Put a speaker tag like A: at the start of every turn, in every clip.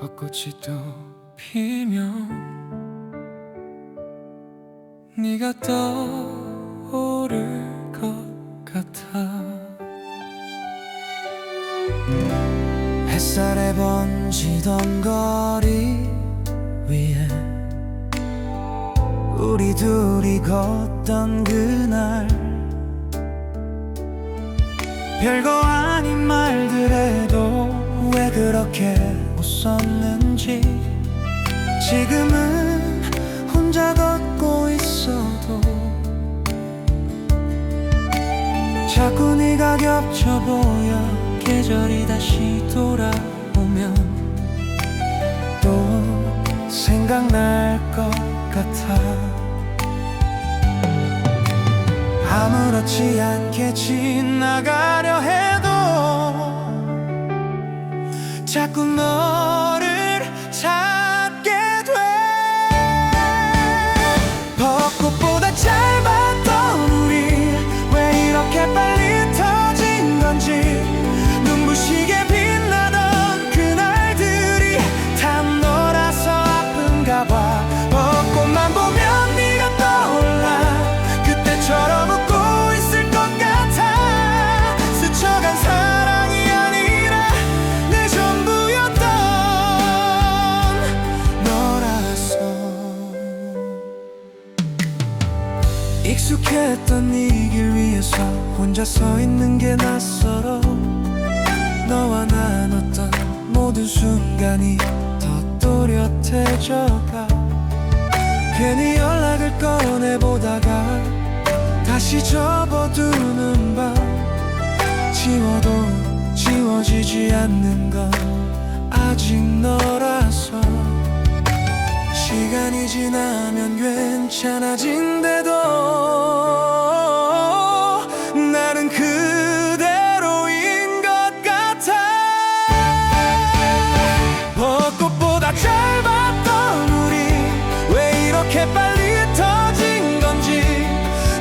A: 벚꽃이 또 피면 네가 떠오를 것 같아.
B: 햇살에 번지던 거리 위에 우리 둘이 걷던 그날, 별거 아닌 말들에도 왜 그렇게 웃었는지, 지금은 혼자 걷고 있어도 자꾸 네가 겹쳐 보여.
A: 계절이 다시 돌아오면
B: 또 생각날 것 같아. 아무렇지 않게 지나가려 해도 자꾸 너를 찾게 돼. 벚꽃보다 짧았던 우리 왜 이렇게 빨리 터진 건지, 눈부시게 빛나던 그날들이 다 너라서 아픈가 봐. 벚꽃만 보면 네가 떠올라. 그때처럼 웃고 있을 것 같아. 스쳐간 사랑이 아니라 내 전부였던 너라서. 익숙했던 이 길 위에서 혼자 서 있는 게 낯설어. 너와 나눴던 모든 순간이 더 또렷해져가. 괜히 연락을 꺼내보다가 다시 접어두는 밤, 지워도 지워지지 않는 건 아직 너라서. 시간이 지나면 괜찮아진대도 나는 그대로인 것 같아. 벚꽃보다 짧았던 우리 왜 이렇게 빨리 터진 건지,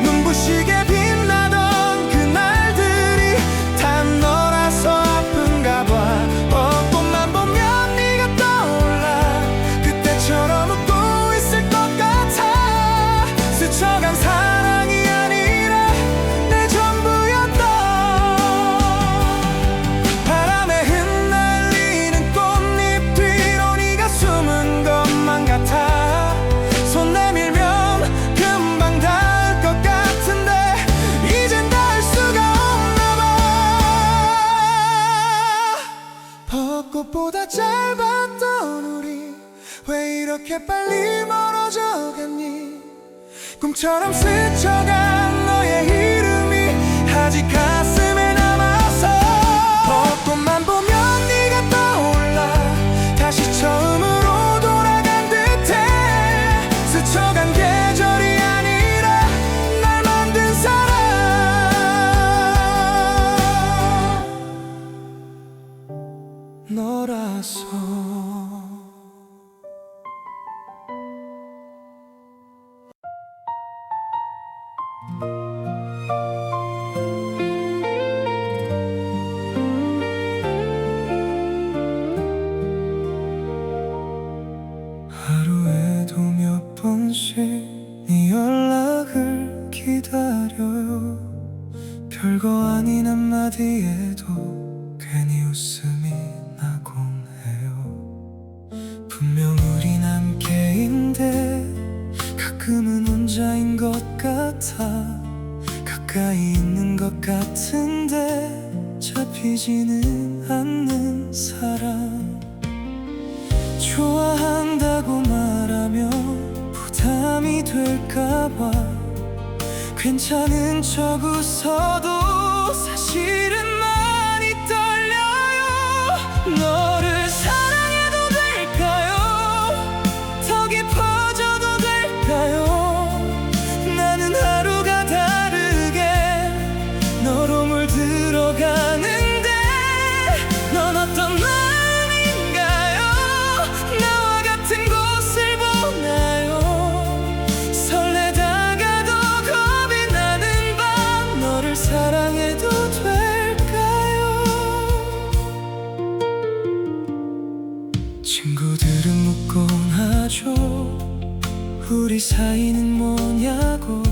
B: 눈부시게 빛나던 그날들이 다 너라서 아픈가 봐. 벚꽃만 보면 네가 떠올라. 그때처럼 웃고 있을 것 같아. 스쳐간 사랑이 아니라 내 전부였던. 바람에 흩날리는 꽃잎 뒤로 네가 숨은 것만 같아. 손 내밀면 금방 닿을 것 같은데 이젠 닿을 수가 없나 봐. 벚꽃보다 짧았던 우리 왜 이렇게 빨리 멀어져 갔니. 꿈처럼 스쳐간 너의 이름이 아직 가슴에 남아서. 벚꽃만 보면 네가 떠올라. 다시 처음으로 돌아간 듯해. 스쳐간 계절이 아니라 날 만든 사람 너라서. 하루에도 몇 번씩 네 연락을 기다려요. 별거 아닌 한마디에도 괜히 웃음이 나곤 해요. 분명 우린 함께인데 가끔은 혼자인 것 같아. 가까이 있는 것 같은데 잡히지는 않는 사람. 좋아한다고 말하면 부담이 될까봐 괜찮은 척 웃어도 사실은 많이 떨려요. 너를 사랑해도 될까요? 더 깊어져도 될까요? 나는 하루가 다르게 너로 물들어가는데 넌 어떤 마음인가요? 나와 같은 곳을 보나요? 설레다가도 겁이 나는 밤 너를 사랑해도 될까요?
A: 친구들은 묻곤 하죠. 우리 사이는 뭐냐고.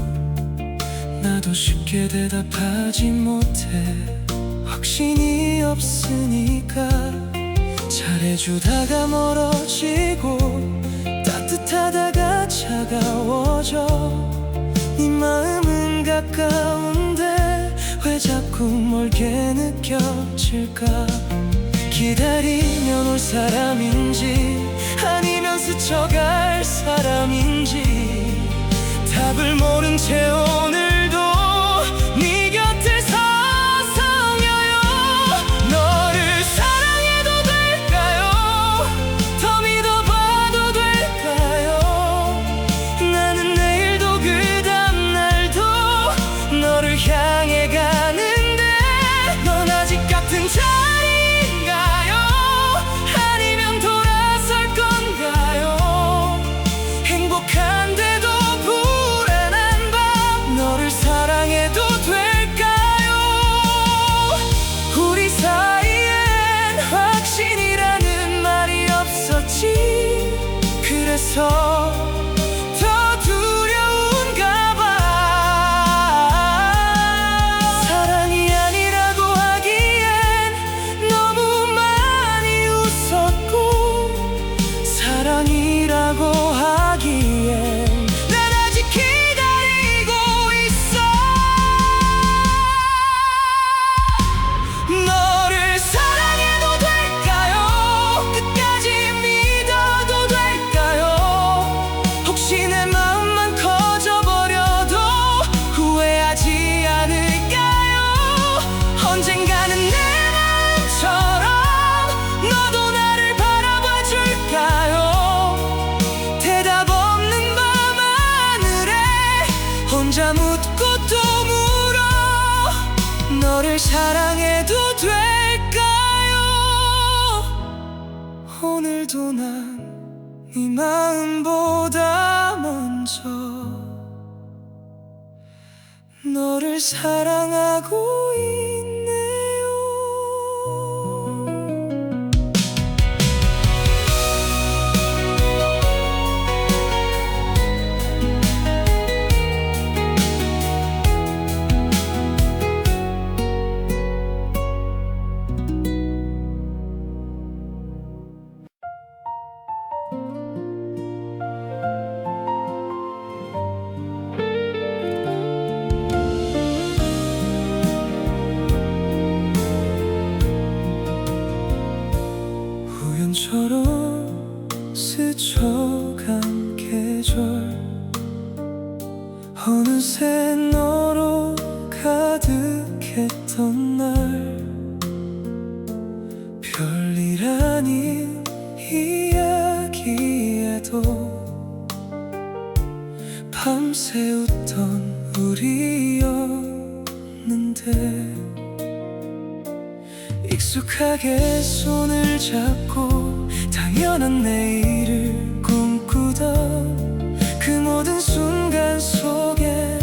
A: 나도 쉽게 대답하지 못해. 확신이 없으니까. 잘해주다가 멀어지고 따뜻하다가 차가워져. 네 마음은 가까운데 왜 자꾸 멀게 느껴질까. 기다리면 올 사람인지 아니면 스쳐갈 사람인지 답을 모른 채 오늘도 네 곁을 서성여요. 너를 사랑해도 될까요? 더 믿어봐도 될까요? 나는 내일도 그 다음날도 너를 향해 가는데 넌 아직 같은 자리인가요? 아니면 돌아설 건가요? 행복한데도 불안한 밤 너를 사랑해도 될까요? 우리 사이엔 확신이라는 말이 없었지. 그래서 더 두려운가 봐. 사랑이 아니라고 하기엔 너무 많이 웃었고 사랑이라고 하기엔 난 아직 기다리고 있어. 너를 사랑해도 될까요? 끝까지 믿어도 될까요? 혹시 내 마음만 커져버려도 후회하지 않을까요? 언젠가는 내 마음처럼 너도 나를 바라봐 줄까요? 대답 없는 밤하늘에 혼자 묻고 또 물어. 너를 사랑해도 될까요? 오늘도 난 네 마음보다 먼저 너를 사랑하고 있네요. 우연처럼 스쳐간 계절 어느새 너로 가득했던 날 별일 아닌 이야기에도 밤새 웃던 우리였는데 익숙하게 손을 잡고 당연한 내일을 꿈꾸던 그 모든 순간 속에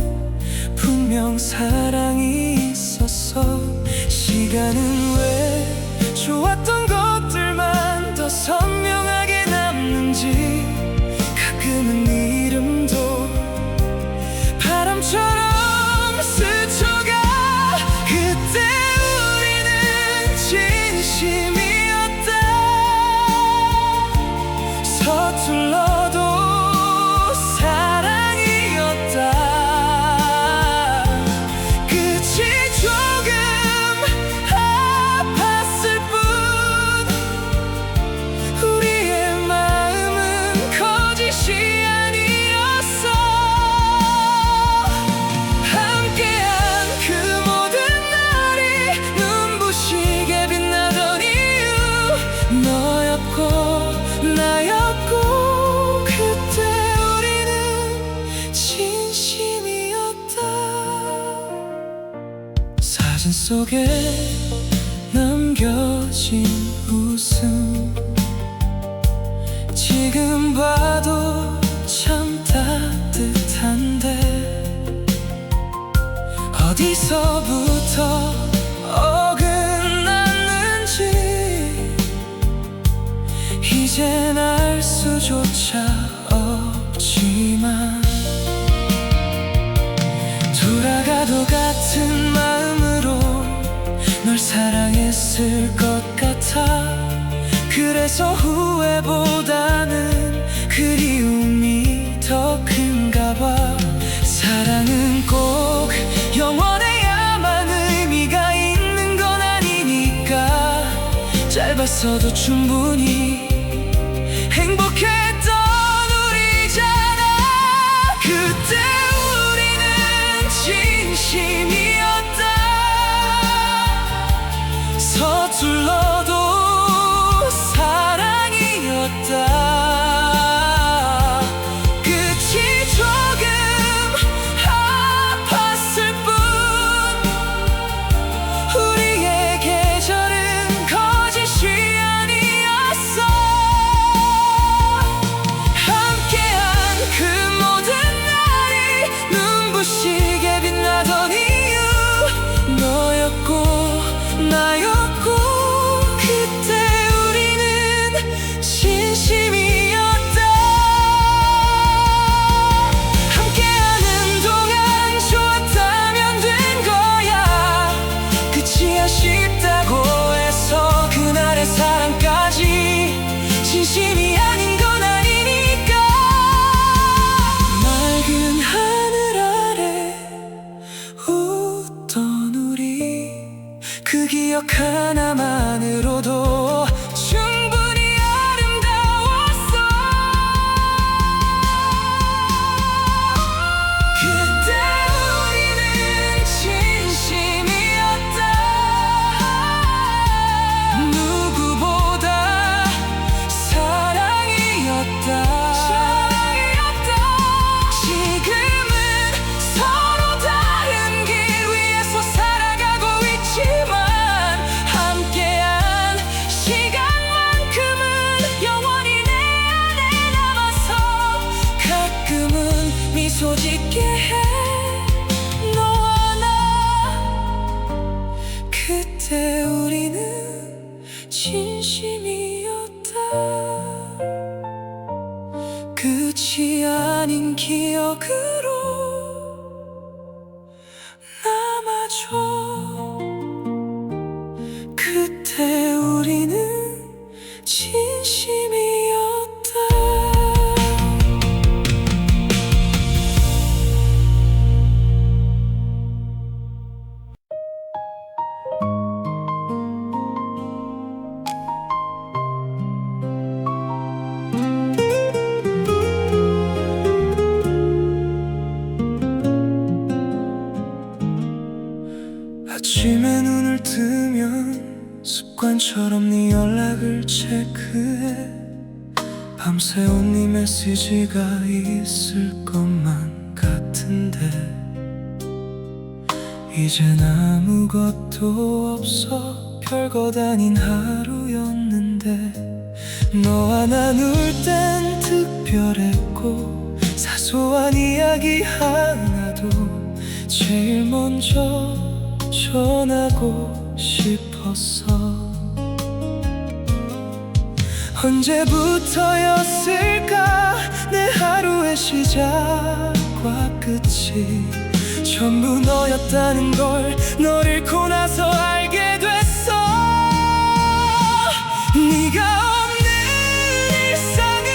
A: 분명 사랑이 있었어. 시간은 왜 좋았던 것들만 더 선명하게 남는지 가끔은 이름도 바람처럼 스쳐가. 그때 진심이었다. 서툴러도 사랑이었다. 끝이 조금 아팠을 뿐 우리의 마음은 거짓이 아니었어. 함께한 그 모든 날이 눈부시게 빛나던 이유 너였고 나였고 그때 우리는 진심이었다. 사진 속에 남겨진 웃음 지금 봐도 참 따뜻한데 어디서부터 어긋났는지 이제 이젠 알 수조차 없지만 돌아가도 같은 마음으로 널 사랑했을 것 같아. 그래서 후회보다는 그리움이 더 큰가 봐. 사랑은 꼭 영원해야만 의미가 있는 건 아니니까 짧았어도 충분히 행복했던 우리잖아. 그때 우리는 진심이었다. 서툴러도 사랑이었다. 끝이 조금 아팠을 뿐 우리의 계절은 거짓이 아니었어. 함께한 그 모든 날이 눈부시게 빛나던 이유 너였고 나였고 그때 우리는 진심이었다. 함께하는 동안 좋았다면 된 거야. 끝이 아쉽다고 해서 그날의 사랑까지 진심이 아닌 건 아니니까. 맑은 하늘 아래 웃던 우리 그 기억 하나만으로도 충분히 아름다웠어. 그때 우리는 진심이었다. 누구보다 사랑이었다. 지금은 서로 다른 길 위에서 살아가고 있지만 함께한 시간만큼은 영원히 내 안에 남아서 가끔은 미소 짓게 해 너와 나. 그때 우리는 진심이었다. 끝이 아닌 기억으로 남아줘. 그때 우리는 진심이었다. 아침에 눈을 뜨면 습관처럼 네 연락을 체크해. 밤새 온 네 메시지가 있을 것만 같은데 이젠 아무것도 없어. 별것 아닌 하루였는데 너와 나눌 땐 특별했고 사소한 이야기 하나도 제일 먼저 전하고 싶었어. 언제부터였을까 내 하루의 시작과 끝이 전부 너였다는 걸 널 잃고 나서 알게 됐어. 네가 없는 일상은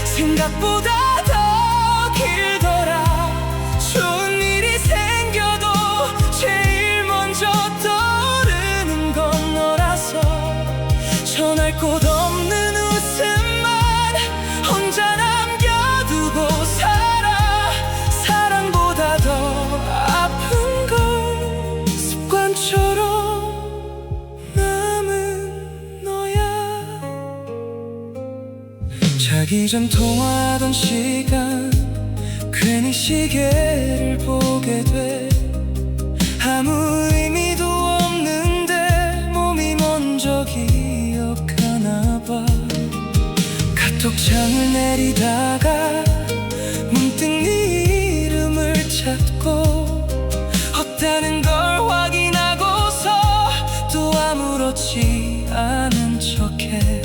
A: 생각보다 더 길더라. 좋은 일이 생겨도 제일 먼저 떠오르는 건 너라서 전할 곳 없는 웃음만 혼자 남겨두고 살아. 사랑보다 더 아픈 건 습관처럼 남은 너야. 자기 전 통화하던 시간 괜히 시계를 보게 돼. 아무 의미도 없는데 몸이 먼저 기억하나 봐. 카톡창을 내리다가 문득 네 이름을 찾고 없다는 걸 확인하고서 또 아무렇지 않은 척해.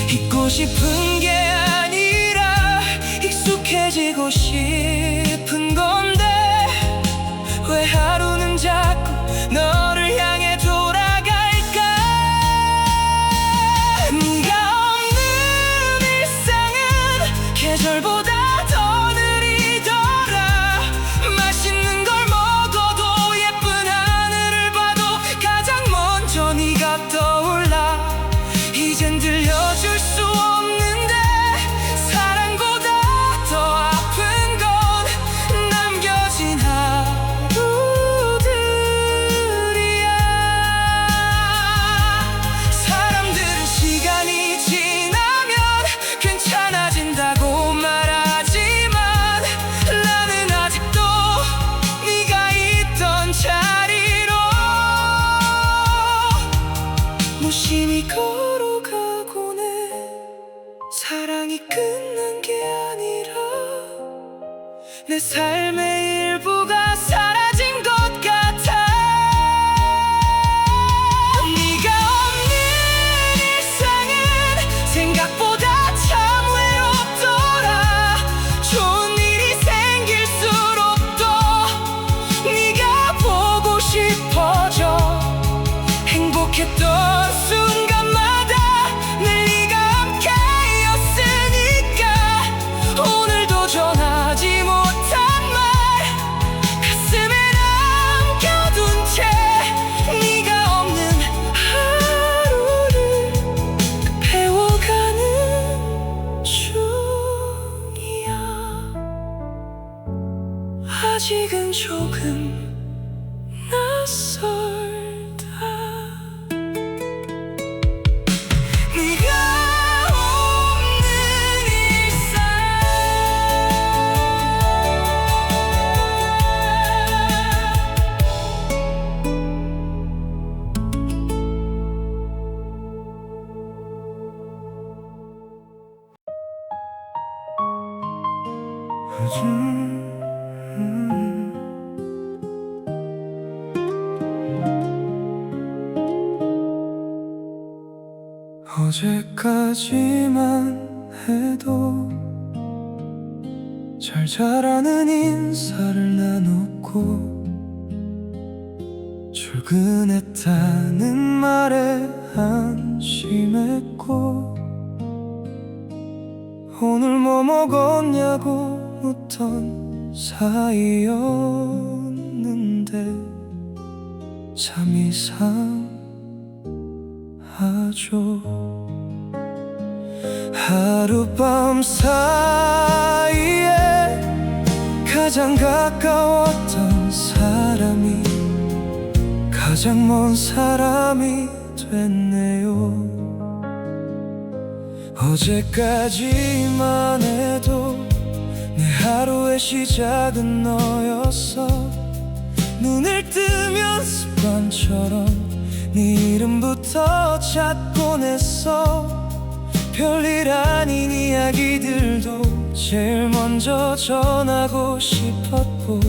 A: 잊고 싶은 게 아니라 익숙해지고 싶은 건데 왜 하루는 자꾸 너를 향해 돌아갈까. 네가 없는 일상은 계절보다 더 느리더라. 맛있는 걸 먹어도 예쁜 하늘을 봐도 가장 먼저 네가 떠올라. 이젠 들려줄 수 없는데 사랑보다 더 아픈 건 남겨진 하루들이야. 사람들은 시간이 지나면 괜찮아진다고 말하지만 나는 아직도 네가 있던 자리로 무심히 걸어가곤 해. 사랑이 끝난 게 아니라 내 삶의 일부가 사라진 것 같아. 네가 없는 일상은 생각보다 참 외롭더라. 좋은 일이 생길수록 또 네가 보고 싶어져. 행복했던 순간마다 늘 네가 함께였으니까 오늘도 전하지 못한 말 가슴에 남겨둔 채 네가 없는 하루를 배워가는 중이야. 아직은 조금 낯설다. 네가 없는 일상. 어제까지만 해도 잘 자라는 인사를 나눴고 출근했다는 말에 안심했고 오늘 뭐 먹었냐고 묻던 사이였는데 참 이상하죠. 하룻밤 사이에 가장 가까웠던 사람이 가장 먼 사람이 됐네요. 어제까지만 해도 내 하루의 시작은 너였어. 눈을 뜨면 습관처럼 네 이름부터 찾곤 했어. 별일 아닌 이야기들도 제일 먼저 전하고 싶었고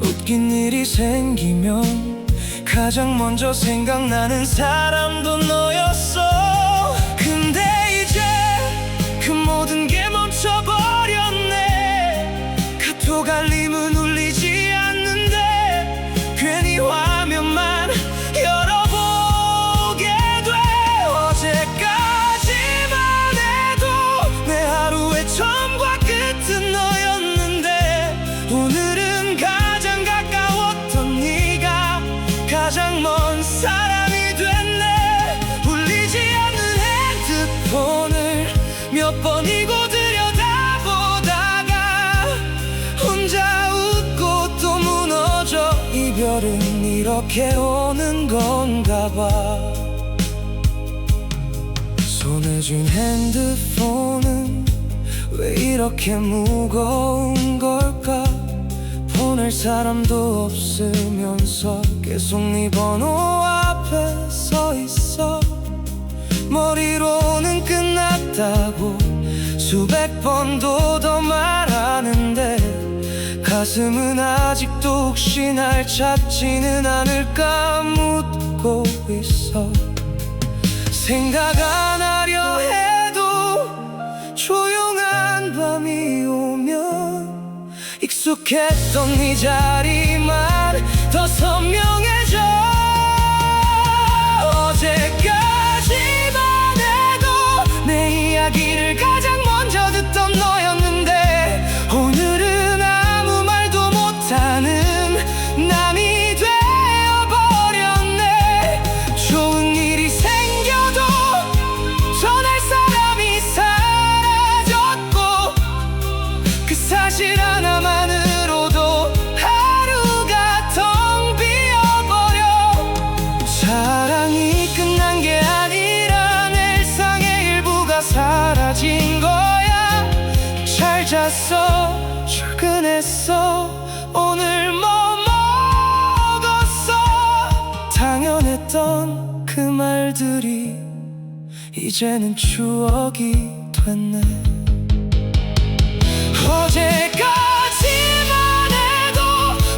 A: 웃긴 일이 생기면 가장 먼저 생각나는 사람도 너였어. 근데 이제 그 모든 게 멈춰버렸네. 카톡 알림은 울리지 않는데 괜히 화면만 열어보게 돼. 어제까지만 해도 내 하루의 처음과 끝은 너였는데 오늘은 가장 가까웠던 네가 가장 먼 사람이 됐네. 울리지 않는 핸드폰을 몇 번이고 들여다보다가 혼자 웃고 또 무너져. 이별은 이렇게 오는 건가 봐. 손에 쥔 핸드폰은 왜 이렇게 무거운 걸까. 보낼 사람도 없으면서 계속 네 번호 앞에 서 있어. 머리로는 끝났다고 수백 번도 더 말하는데 가슴은 아직도 혹시 날 찾지는 않을까 묻고 있어. 생각 안 하려 해도 익숙했던 이 자리만 더 선명해져. 어제까지만 해도 내 이야기를 가장 먼저 듣던 너였는데 오늘은 아무 말도 못하는 남이 되어버렸네. 좋은 일이 생겨도 전할 사람이 사라졌고 그 사실 하나만으로도 하루가 텅 비어버려. 사랑이 끝난 게 아니라 내 일상의 일부가 사라진 거야. 잘 잤어, 출근했어, 오늘 뭐 먹었어. 당연했던 그 말들이 이제는 추억이 됐네. 어제까지만 해도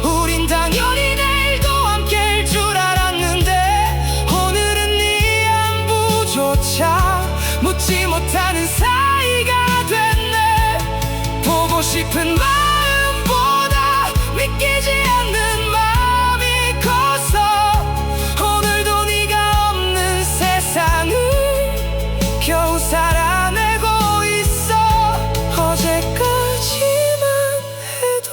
A: 우린 당연히 내일도 함께일 줄 알았는데 오늘은 네 안부조차 묻지 못하는 사이가 됐네. 보고 싶은 마음보다 믿기지 않는 마음이 커서 오늘도 네가 없는 세상을 겨우 살아내고 있어. 어제까지만 해도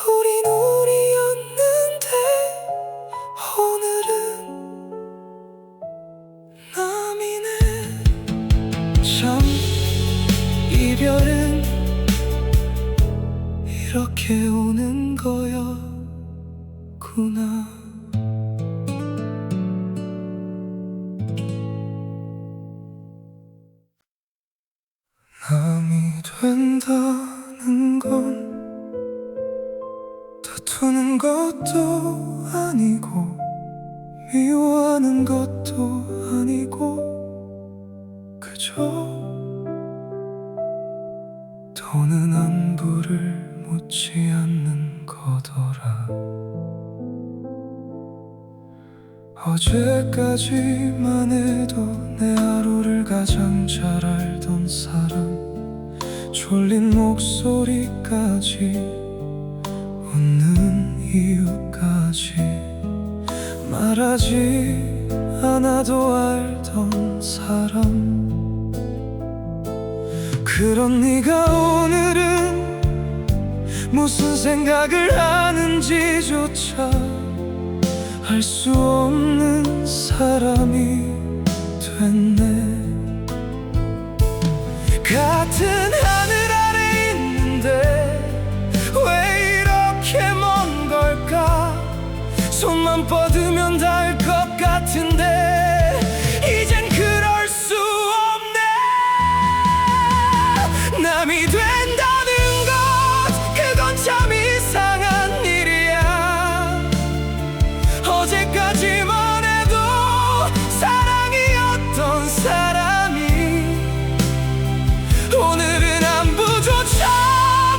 A: 우린 우리였는데 오늘은 남이네. 참 이별은 이렇게 오는 거였구나. 남이 된다는 건 다투는 것도 아니고 미워하는 것도 아니고 그저 더는 안부를 묻지 않는 거더라. 어제까지만 해도 내 하루를 가장 잘 알던 사람, 졸린 목소리까지 웃는 이유까지 말하지 않아도 알던 사람. 그런 네가 오늘은 무슨 생각을 하는지조차 알 수 없는 사람이 됐네. 같은 하늘 아래 있는데 왜 이렇게 먼 걸까? 손만 뻗으면 닿을 것 같은데 이젠 그럴 수 없네. 남이 된다는 것 그건 참 이상한 일이야. 어제까지만 해도 사랑이었던 사람이 오늘은 안부조차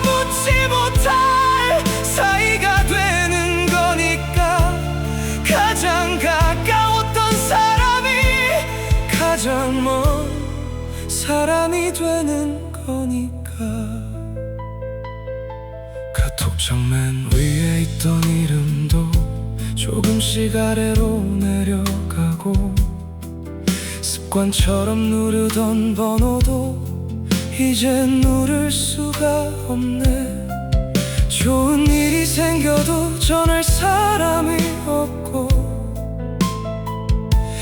A: 묻지 못할 사이가 되는 거니까. 가장 가까웠던 사람이 가장 먼 사람이 되는 거니까. 카톡창 맨 위에 있던 이름도 조금씩 아래로 내려가고 습관처럼 누르던 번호도 이젠 누를 수가 없네. 좋은 일이 생겨도 전할 사람이 없고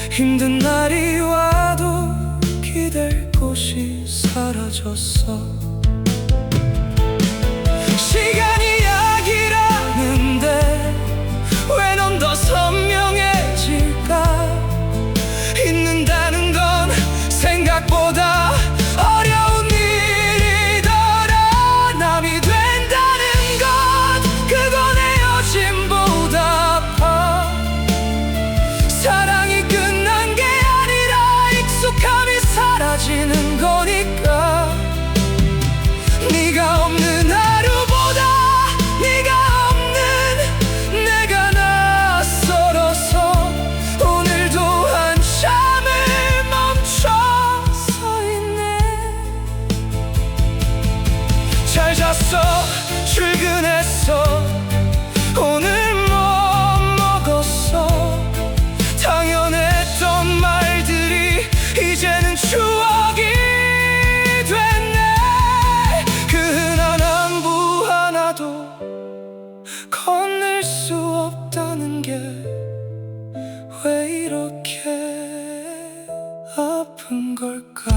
A: 힘든 날이 와도 기댈 곳이 사라졌어. 시간이 약이라는데 왜 넌 더 선명해질까? 잊는다는 건 생각보다 어려운 일이더라. 남이 된다는 것 그건 헤어짐보다 아파. 사랑이 끝난 게 아니라 익숙함이 사라지는 거니까. 네가 없는 하루보다 네가 없는 내가 낯설어서 오늘도 한참을 멈춰 서 있네. 잘 잤어, 출근했어. 오늘 뭐 먹었어. 당연했던 말들이 이제는 추억이 됐네. 그 흔한 안부 하나도 건넬 수 없다는 게 왜 이렇게 아픈 걸까.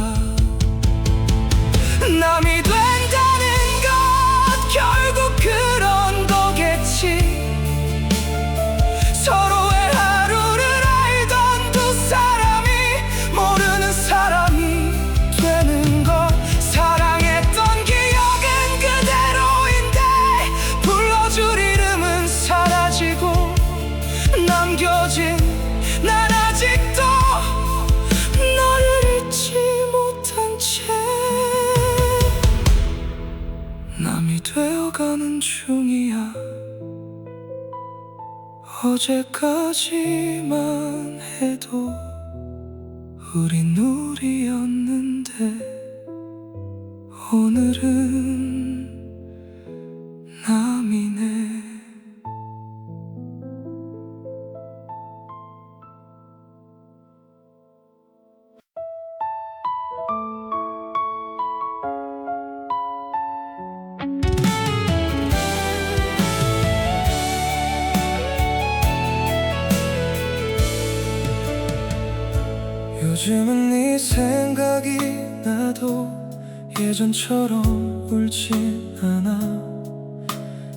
A: 남이 된다는 것 결국 그런 거겠지. 서로의 하루를 알던 두 사람이 모르는 사람이 되는 것. 사랑했던 기억은 그대로인데 불러줄 이름은 사라지고 남겨진 난 아직도 너를 잊지 못한 채 남이 되어가는 중이야. 어제까지만 해도 우린 우리였는데 오늘은 남이네. 요즘은 네 생각이 나도 예전처럼 울진 않아.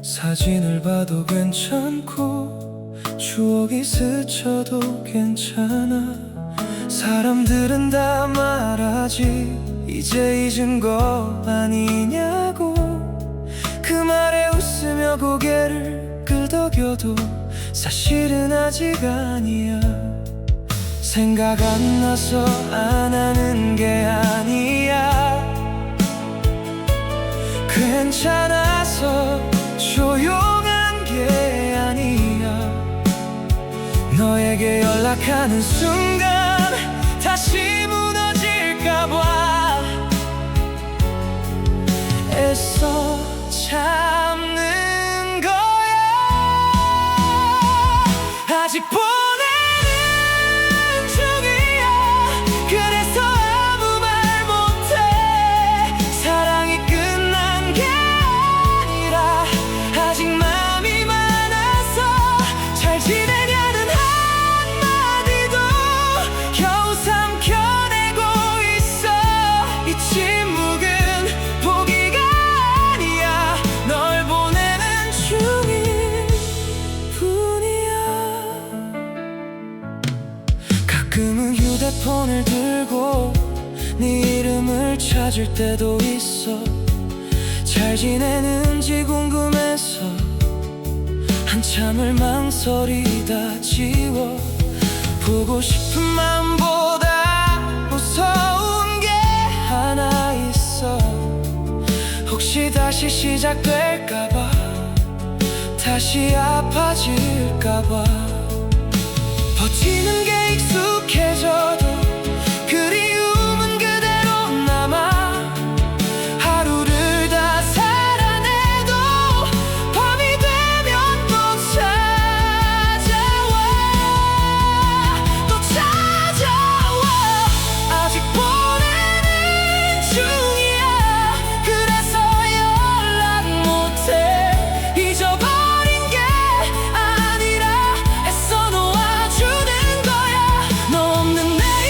A: 사진을 봐도 괜찮고 추억이 스쳐도 괜찮아. 사람들은 다 말하지 이제 잊은 거 아니냐고. 그 말에 웃으며 고개를 끄덕여도 사실은 아직 아니야. 생각 안 나서 안 하는 게 아니야. 괜찮아서 조용한 게 아니야. 너에게 연락하는 순간 다시 무너질까봐 애써 참는 거야. 아직 그래서 아무 말 못해. 사랑이 끝난 게 아니라 아직 마음이 많아서 잘 지내냐는 한마디도 겨우 삼켜내고 있어. 이 침묵은 포기가 아니야. 널 보내는 중일 뿐이야. 가끔은 휴대폰을 들고 네 이름을 찾을 때도 있어. 잘 지내는지 궁금해서 한참을 망설이다 지워. 보고 싶은 마음보다 무서운 게 하나 있어. 혹시 다시 시작될까봐, 다시 아파질까봐. 버티는 게 익숙해져도 그리움은 그대로 남아. 하루를 다 살아내도 밤이 되면 또 찾아와. 또 찾아와. 아직 보내는 중이야. 그래서 연락 못해. 잊어버린 게 아니라 애써 놓아주는 거야. 너 없는 내일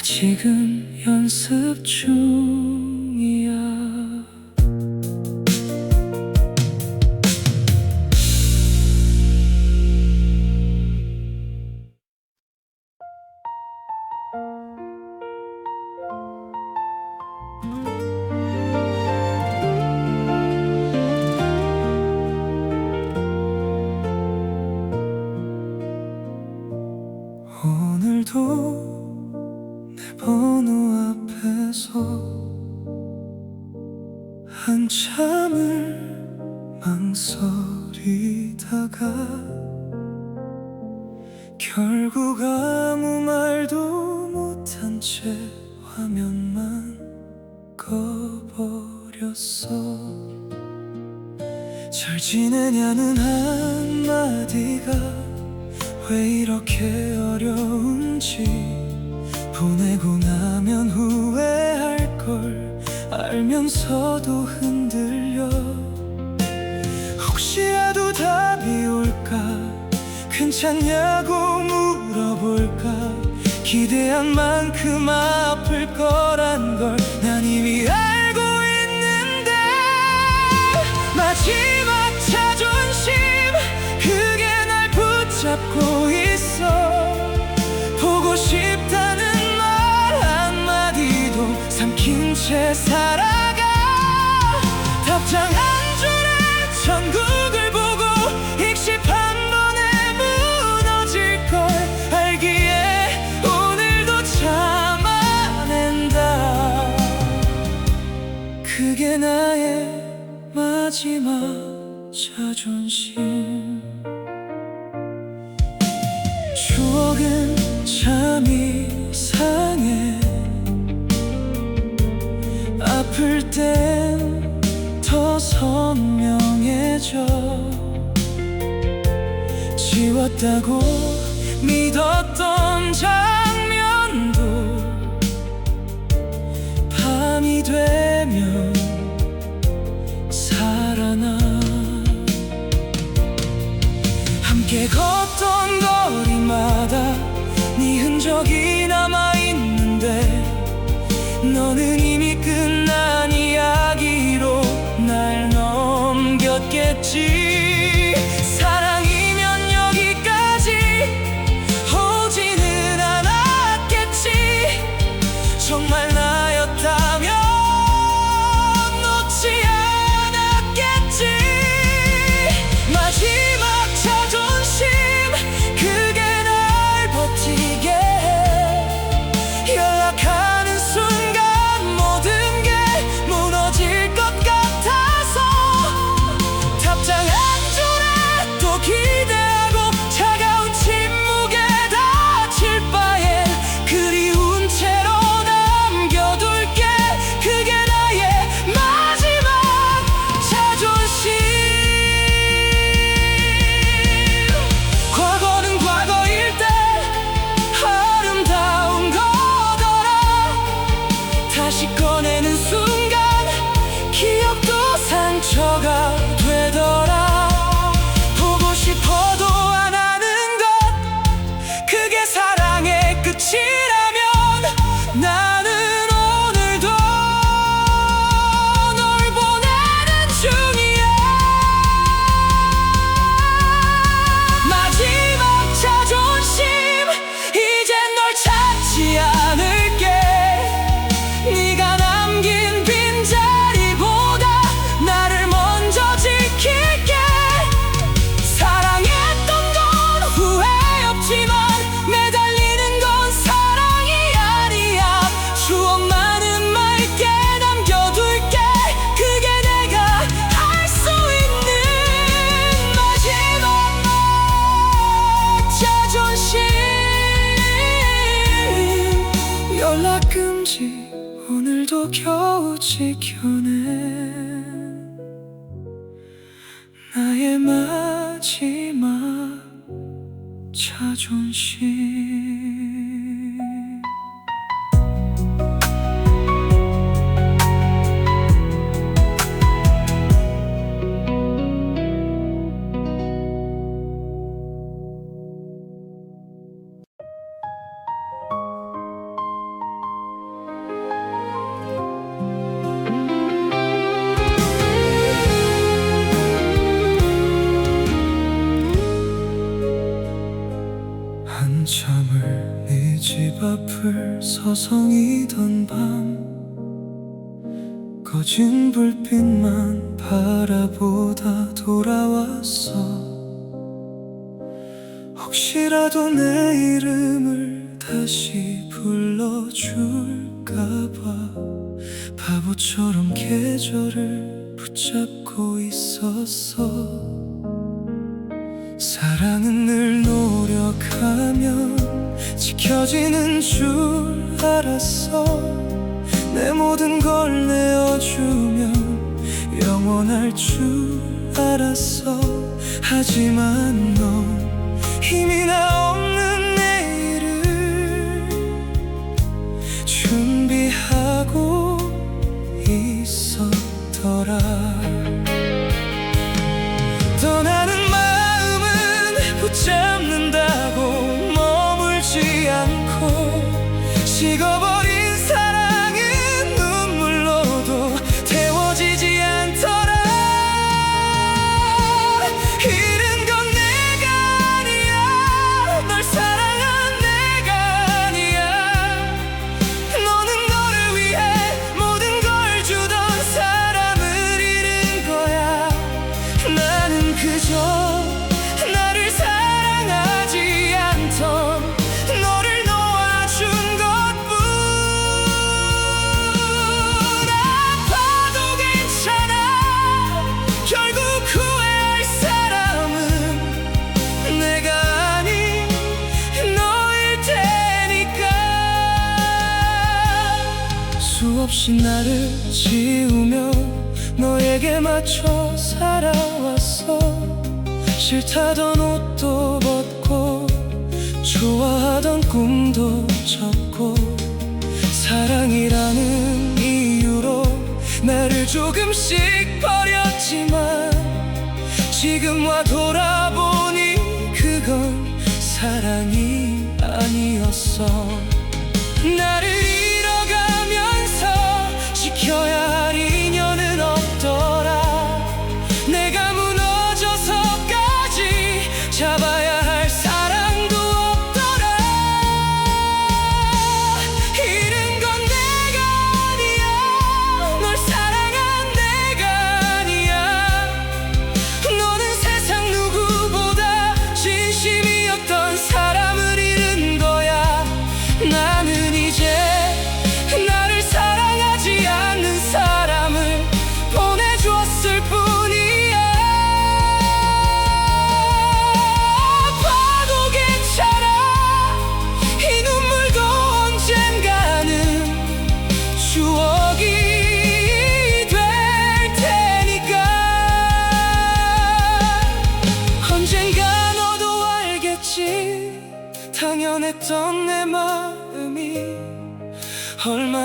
B: 지금 연습 중이야. 오늘도 내 번호 앞에서 한참을 망설이다가 결국 아무 말도 못한 채 화면만 꺼버렸어. 잘 지내냐는 한마디가 왜 이렇게 어려운지, 보내고 나면 후회할 걸 알면서도 흔들려. 혹시라도 답이 올까, 괜찮냐고 물어볼까, 기대한 만큼 아플 거란 걸 난 이미 알고 있는데, 마지막 자존심 그게 날 붙잡고 있어. 보고 싶다는 말 한마디도 삼킨 채 살아가. 답장 한 줄에 천국을 보고 익십 한 번에 무너질 걸 알기에 오늘도 참아낸다. 그게 나의 마지막 자존심. 추억은 참 이상해. 아플 땐 더 선명해져. 지웠다고 믿었던 장면도 밤이 되면 살아나. 함께 걷던 거리마다 네 흔적이 남아있는데, 너는 이미 끝난 이야기로 날 넘겼겠지. 사랑이면 여기까지 오지는 않았겠지. 정말 나였다면 놓지 않았겠지. 마지막 자존심 그게 날 버티게 해. 연락하는 순간 모든 게 무너질 것 같아서 답장 한 줄에 또 기대하고 차가운 침묵에 다칠 바엔 그리운 채로 남겨둘게. 그게 나의 마지막 자존심. 과거는 과거일 때 아름다운 거더라. 다시 꺼내는 순간 기억도 상처가 되더라. 보고 싶어도 안 하는 것 그게 사랑의 끝이라면 나는 오늘도 널 보내는 중이야. 마지막 자존심 이젠 널 찾지 않을게. 네가 남긴 빈자리보다 나를 먼저 지킬게. 사랑했던 건 후회 없지만 매달리는 건 사랑이 아니야. 추억만은 맑게 남겨둘게. 그게 내가 할 수 있는 마지막 자존심. 연락 금지 오늘도 겨우 지켜낸 나의 마지막 자존심. 앞을 서성이던 밤 꺼진 불빛만 바라보다 돌아왔어. 혹시라도 내 이름을 다시 불러줄까봐 바보처럼 계절을 붙잡고 있었어. 사랑은 늘 노력하면 지켜지는 줄 알았어. 내 모든 걸 내어주면 영원할 줄 알았어. 하지만 넌 힘이나 없는 내일을 준비하고 있었더라. 떠나는 마음은 붙잡는다고 머물지 않고 식어버린 사랑은 눈물로도 태워지지 않더라. 잃은 건 내가 아니야. 널 사랑한 내가 아니야. 너는 너를 위해 모든 걸 주던 사람을 잃은 거야. 나는 그저 나를 사랑하지 않던 너를 놓아준 것뿐. 아파도 괜찮아. 결국 후회할 사람은 내가 아닌 너일 테니까. 수없이 나를 지우며 너에게 맞춰 살아왔어. 싫다던 옷도 벗고 좋아하던 꿈도 접고 사랑이라는 이유로 나를 조금씩 버렸지만 지금 와 돌아보니 그건 사랑이 아니었어. 나를 잃어가면서 지켜야 할 인연은 없더라. 내가 무너져서까지 잡아야 할 사랑도 없더라. 잃은 건 내가 아니야. 널 사랑한 내가 아니야. 너는 세상 누구보다 진심이었던 사람을 잃은 거야. 나는 이제 나를 사랑하지 않는 사람을 보내줬을 뿐이야. 아파도 괜찮아. 이 눈물도 언젠가는 추억이 될 테니까. 언젠가 너도 알겠지. 당연했던 내 마음이 얼마나